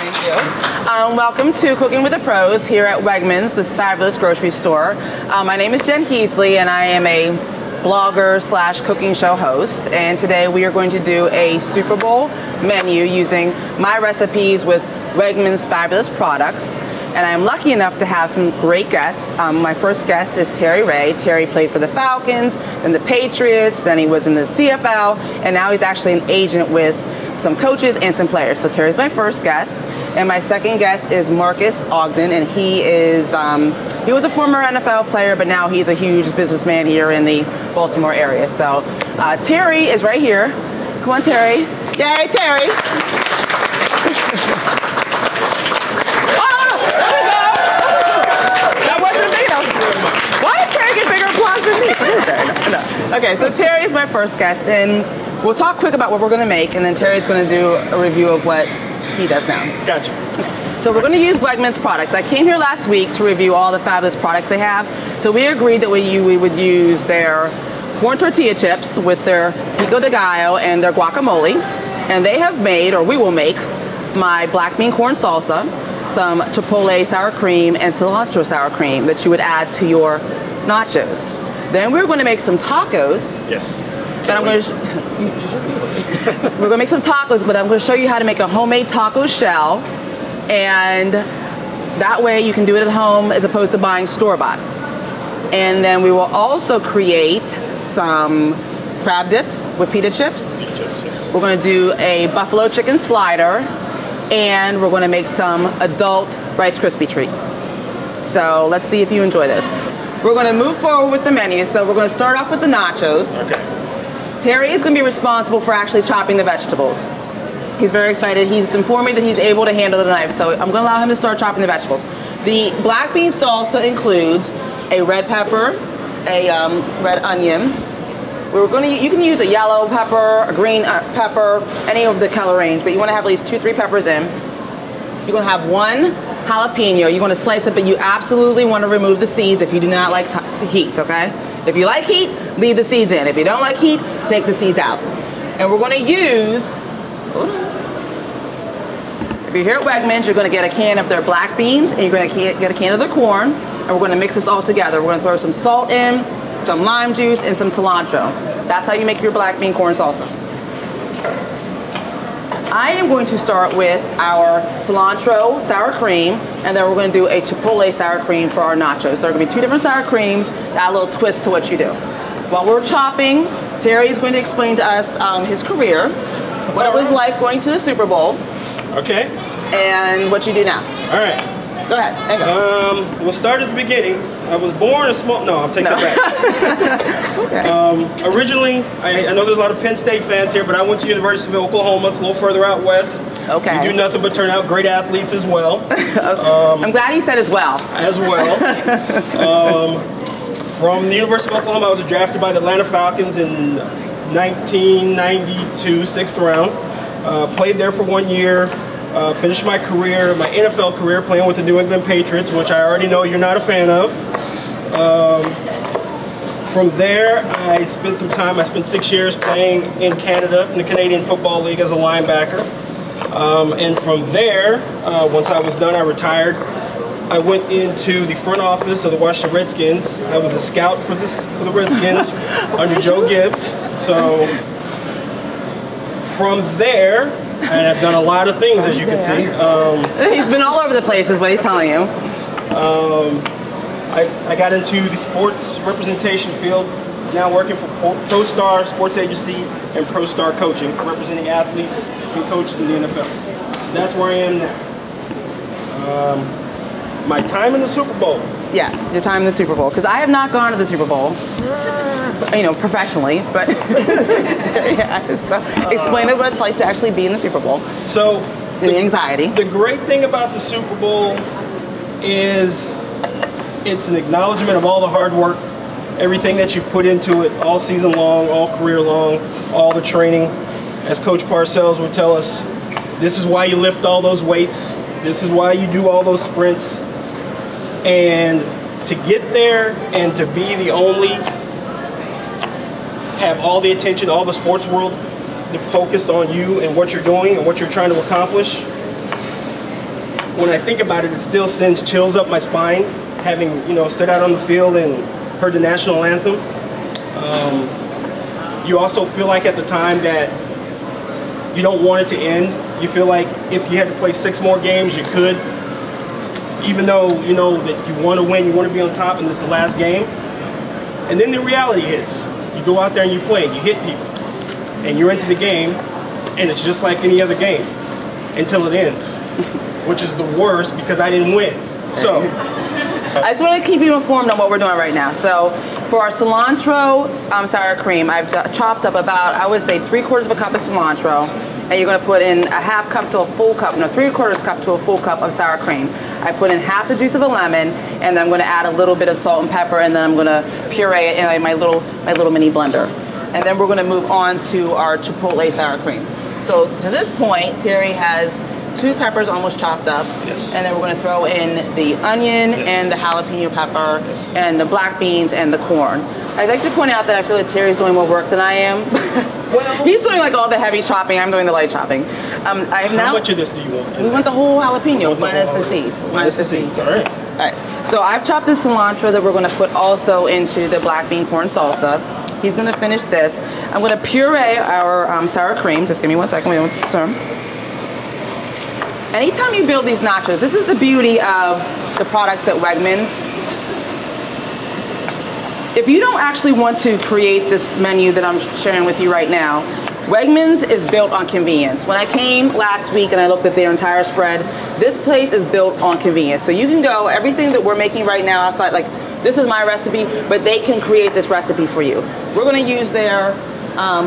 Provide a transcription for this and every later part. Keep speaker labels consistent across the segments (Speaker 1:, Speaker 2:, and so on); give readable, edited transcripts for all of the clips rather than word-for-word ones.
Speaker 1: Thank you. Welcome to Cooking with the Pros here at Wegmans, this fabulous grocery store. My name is Jen Heasley, and I am a blogger slash cooking show host. And today we are going to do a Super Bowl menu using my recipes with Wegmans fabulous products. And I'm lucky enough to have some great guests. My first guest is Terry Ray. Terry played for the Falcons, then the Patriots, then he was in the CFL, and now he's actually an agent with some coaches and some players. So Terry's my first guest. And my second guest is Marques Ogden, and he was a former NFL player, but now he's a huge businessman here in the Baltimore area. So Terry is right here. Come on, Terry. Yay, Terry. Okay, so Terry is my first guest, and we'll talk quick about what we're going to make, and then Terry's going to do a review of what he does now.
Speaker 2: Gotcha.
Speaker 1: So we're going to use Wegmans products. I came here last week to review all the fabulous products they have. So we agreed that we would use their corn tortilla chips with their pico de gallo and their guacamole. And they have made, or we will make, my black bean corn salsa, some chipotle sour cream, and cilantro sour cream that you would add to your nachos. Then we're going to make some tacos.
Speaker 2: Yes.
Speaker 1: But we're going to make some tacos, but I'm going to show you how to make a homemade taco shell. And that way you can do it at home as opposed to buying store-bought. And then we will also create some crab dip with pita chips. We're going to do a buffalo chicken slider. And we're going to make some adult Rice Krispie treats. So let's see if you enjoy this. We're going to move forward with the menu. So we're going to start off with the nachos.
Speaker 2: Okay.
Speaker 1: Terry is going to be responsible for actually chopping the vegetables. He's very excited. He's informed me that he's able to handle the knife. So I'm going to allow him to start chopping the vegetables. The black bean salsa includes a red pepper, a red onion. You can use a yellow pepper, a green pepper, any of the color range, but you want to have at least 2-3 peppers in. You're going to have 1 jalapeno. You're going to slice it, but you absolutely want to remove the seeds if you do not like heat, okay? If you like heat, leave the seeds in. If you don't like heat, take the seeds out. And we're going to use, if you're here at Wegmans, you're going to get a can of their black beans, and you're going to get a can of their corn, and we're going to mix this all together. We're going to throw some salt in, some lime juice, and some cilantro. That's how you make your black bean corn salsa. I am going to start with our cilantro sour cream, and then we're going to do a chipotle sour cream for our nachos. There are going to be 2 different sour creams that add a little twist to what you do. While we're chopping, Terry is going to explain to us his career, what it was like going to the Super Bowl.
Speaker 2: Okay.
Speaker 1: And what you do now.
Speaker 2: All right.
Speaker 1: Go ahead.
Speaker 2: We'll start at the beginning. I was born a small. No, I'll take that back. Okay. Originally, I know there's a lot of Penn State fans here, but I went to University of Oklahoma. It's a little further out west.
Speaker 1: Okay.
Speaker 2: You do nothing but turn out great athletes as well.
Speaker 1: I'm glad he said as well.
Speaker 2: As well. From the University of Oklahoma, I was drafted by the Atlanta Falcons in 1992, 6th round. Played there for 1 year. Finished my career, my NFL career, playing with the New England Patriots, which I already know you're not a fan of. From there, I spent 6 years playing in Canada, in the Canadian Football League as a linebacker. And from there, once I was done, I retired. I went into the front office of the Washington Redskins. I was a scout for the Redskins under Joe Gibbs. So from there, and I've done a lot of things, as you can see.
Speaker 1: He's been all over the place is what he's telling you.
Speaker 2: I got into the sports representation field, now working for ProStar Sports Agency and ProStar Coaching, representing athletes and coaches in the NFL. So that's where I am now. My time in the Super Bowl.
Speaker 1: Yes, your time in the Super Bowl. Because I have not gone to the Super Bowl, you know, professionally, but yeah, so explain what it's like to actually be in the Super Bowl.
Speaker 2: So
Speaker 1: the anxiety.
Speaker 2: The great thing about the Super Bowl is it's an acknowledgement of all the hard work, everything that you've put into it all season long, all career long, all the training. As Coach Parcells would tell us, this is why you lift all those weights. This is why you do all those sprints. And to get there and to be the only, have all the attention, all the sports world focused on you and what you're doing and what you're trying to accomplish, when I think about it, it still sends chills up my spine, having, you know, stood out on the field and heard the national anthem. You also feel like at the time that you don't want it to end. You feel like if you had to play 6 more games, you could. Even though you know that you want to win, you want to be on top, and this is the last game. And then the reality hits. You go out there and you play, and you hit people. And you're into the game, and it's just like any other game until it ends, which is the worst because I didn't win. So
Speaker 1: I just want to keep you informed on what we're doing right now. So for our cilantro sour cream, I've chopped up about, I would say, 3/4 cup of cilantro, and you're going to put in a 1/2 cup to a full cup, no, 3/4 cup to a full cup of sour cream. I put in half the juice of a lemon, and then I'm going to add a little bit of salt and pepper, and then I'm going to puree it in my little mini blender. And then we're going to move on to our chipotle sour cream. So to this point, Terry has 2 peppers almost chopped up.
Speaker 2: Yes.
Speaker 1: And then we're going to throw in the onion, yes, and the jalapeno pepper, yes, and the black beans and the corn. I'd like to point out that I feel like Terry's doing more work than I am. Well, he's doing like all the heavy chopping. I'm doing the light chopping.
Speaker 2: How much of this do you want?
Speaker 1: We want the whole jalapeno minus the seeds. Minus the seeds.
Speaker 2: All right.
Speaker 1: All right. So I've chopped the cilantro that we're going to put also into the black bean corn salsa. He's going to finish this. I'm going to puree our sour cream. Just give me 1 second. We don't stir. Anytime you build these nachos, this is the beauty of the products at Wegmans. If you don't actually want to create this menu that I'm sharing with you right now, Wegmans is built on convenience. When I came last week and I looked at their entire spread, this place is built on convenience. So you can go, everything that we're making right now outside, like this is my recipe, but they can create this recipe for you. We're gonna use their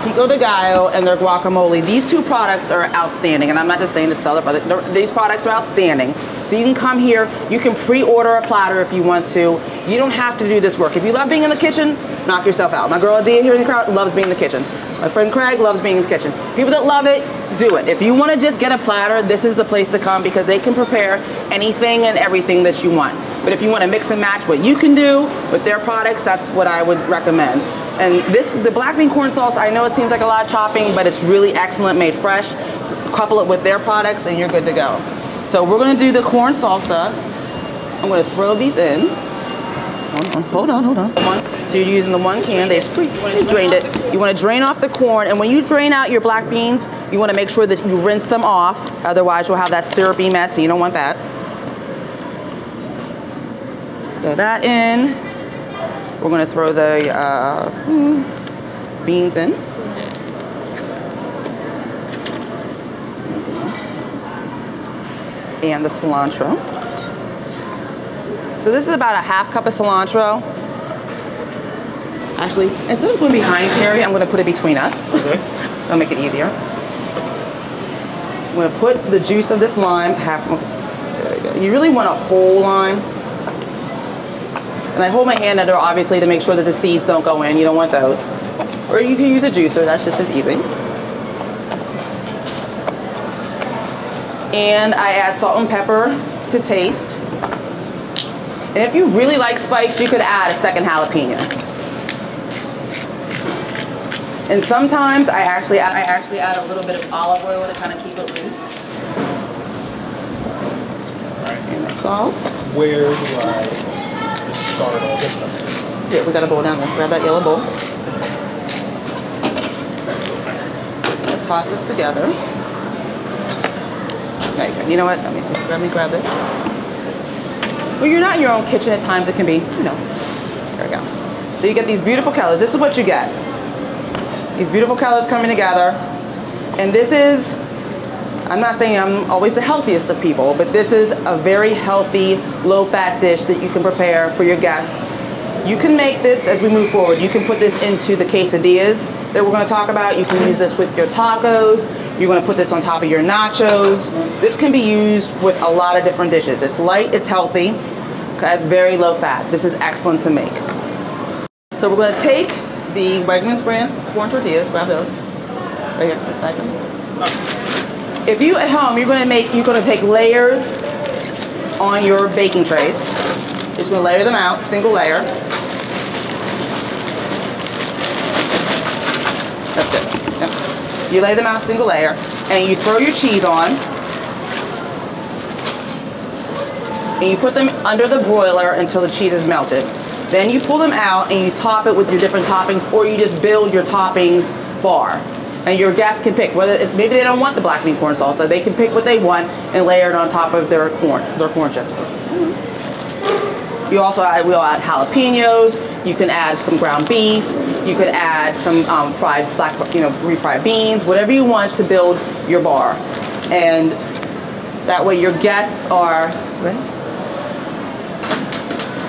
Speaker 1: pico de gallo and their guacamole. These 2 products are outstanding, and I'm not just saying to sell it, but these products are outstanding. So you can come here, you can pre-order a platter if you want to. You don't have to do this work. If you love being in the kitchen, knock yourself out. My girl Adia here in the crowd loves being in the kitchen. My friend Craig loves being in the kitchen. People that love it, do it. If you want to just get a platter, this is the place to come because they can prepare anything and everything that you want. But if you want to mix and match what you can do with their products, that's what I would recommend. And the black bean corn sauce, I know it seems like a lot of chopping, but it's really excellent, made fresh. Couple it with their products and you're good to go. So we're going to do the corn salsa. I'm going to throw these in. Hold on. So you're using the 1 can. They drained it. You want to drain off the corn, and when you drain out your black beans, you want to make sure that you rinse them off. Otherwise, you'll have that syrupy mess, and you don't want that. Throw that in. We're going to throw the beans in. And the cilantro. So this is about a 1/2 cup of cilantro. Actually, instead of putting behind Terry, I'm going to put it between us.
Speaker 2: Okay.
Speaker 1: That'll make it easier. I'm going to put the juice of this lime. There you go. You really want a whole lime. And I hold my hand under, obviously, to make sure that the seeds don't go in. You don't want those. Or you can use a juicer. That's just as easy. And I add salt and pepper to taste. And if you really like spice, you could add a 2nd jalapeno. And sometimes I actually add a little bit of olive oil to kind of keep it loose. And the salt.
Speaker 2: Where do I just start all this stuff?
Speaker 1: Here, we got a bowl down there. Grab that yellow bowl. I'll toss this together. Okay, you know what? Let me see. Let me grab this. Well, you're not in your own kitchen at times. It can be, you know. There we go. So you get these beautiful colors. This is what you get. These beautiful colors coming together. And this is, I'm not saying I'm always the healthiest of people, but this is a very healthy, low-fat dish that you can prepare for your guests. You can make this as we move forward. You can put this into the quesadillas that we're going to talk about. You can use this with your tacos. You're going to put this on top of your nachos. This can be used with a lot of different dishes. It's light, it's healthy, okay, very low fat. This is excellent to make. So we're going to take the Wegmans brand corn tortillas, grab those. Right here, this bag. If you at home, you're going to take layers on your baking trays. You're just going to layer them out, single layer. That's good. Yep. You lay them out single layer, and you throw your cheese on. and you put them under the broiler until the cheese is melted. Then you pull them out and you top it with your different toppings, or you just build your toppings bar. And your guests can pick whether maybe they don't want the black bean corn salsa. They can pick what they want and layer it on top of their corn chips. You also we'll add jalapenos. You can add some ground beef. You could add some fried refried beans, whatever you want to build your bar. And that way your guests are ready.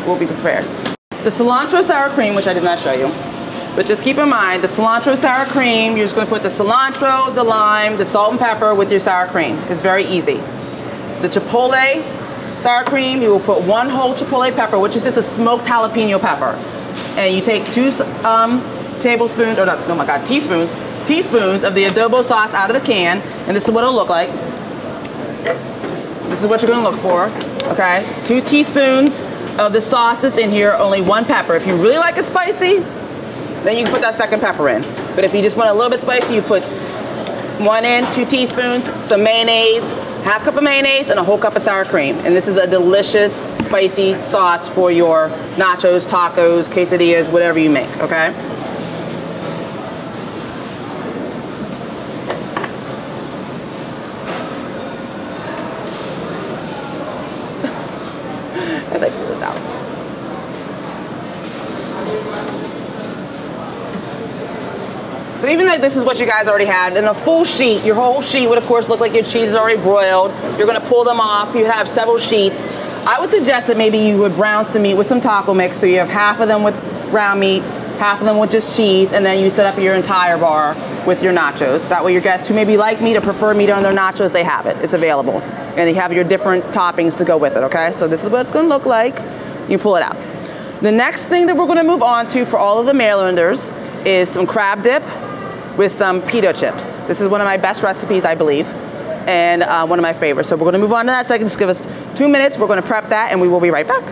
Speaker 1: Will be prepared. The cilantro sour cream, which I did not show you, but just keep in mind the cilantro sour cream, you're just going to put the cilantro, the lime, the salt and pepper with your sour cream. It's very easy. The chipotle sour cream, you will put 1 whole chipotle pepper, which is just a smoked jalapeno pepper. And you take 2 tablespoons, or no, oh my God, teaspoons of the adobo sauce out of the can, and this is what it'll look like. This is what you're going to look for, okay? 2 teaspoons of the sauce that's in here, only 1 pepper. If you really like it spicy, then you can put that 2nd pepper in. But if you just want a little bit spicy, you put 1 in, 2 teaspoons, some mayonnaise, 1/2 cup of mayonnaise, and a whole cup of sour cream. And this is a delicious, spicy sauce for your nachos, tacos, quesadillas, whatever you make, okay? As I pull this out. So even though this is what you guys already had, in a full sheet, your whole sheet would of course look like your cheese is already broiled. You're gonna pull them off, you have several sheets. I would suggest that maybe you would brown some meat with some taco mix, so you have half of them with ground meat, half of them with just cheese, and then you set up your entire bar with your nachos. That way your guests who maybe like meat or prefer meat on their nachos, they have it, it's available. And you have your different toppings to go with it, okay? So this is what it's gonna look like. You pull it out. The next thing that we're gonna move on to for all of the Marylanders is some crab dip with some pita chips. This is one of my best recipes, I believe, and one of my favorites. So we're gonna move on to that second. Just give us 2 minutes. We're gonna prep that and we will be right back.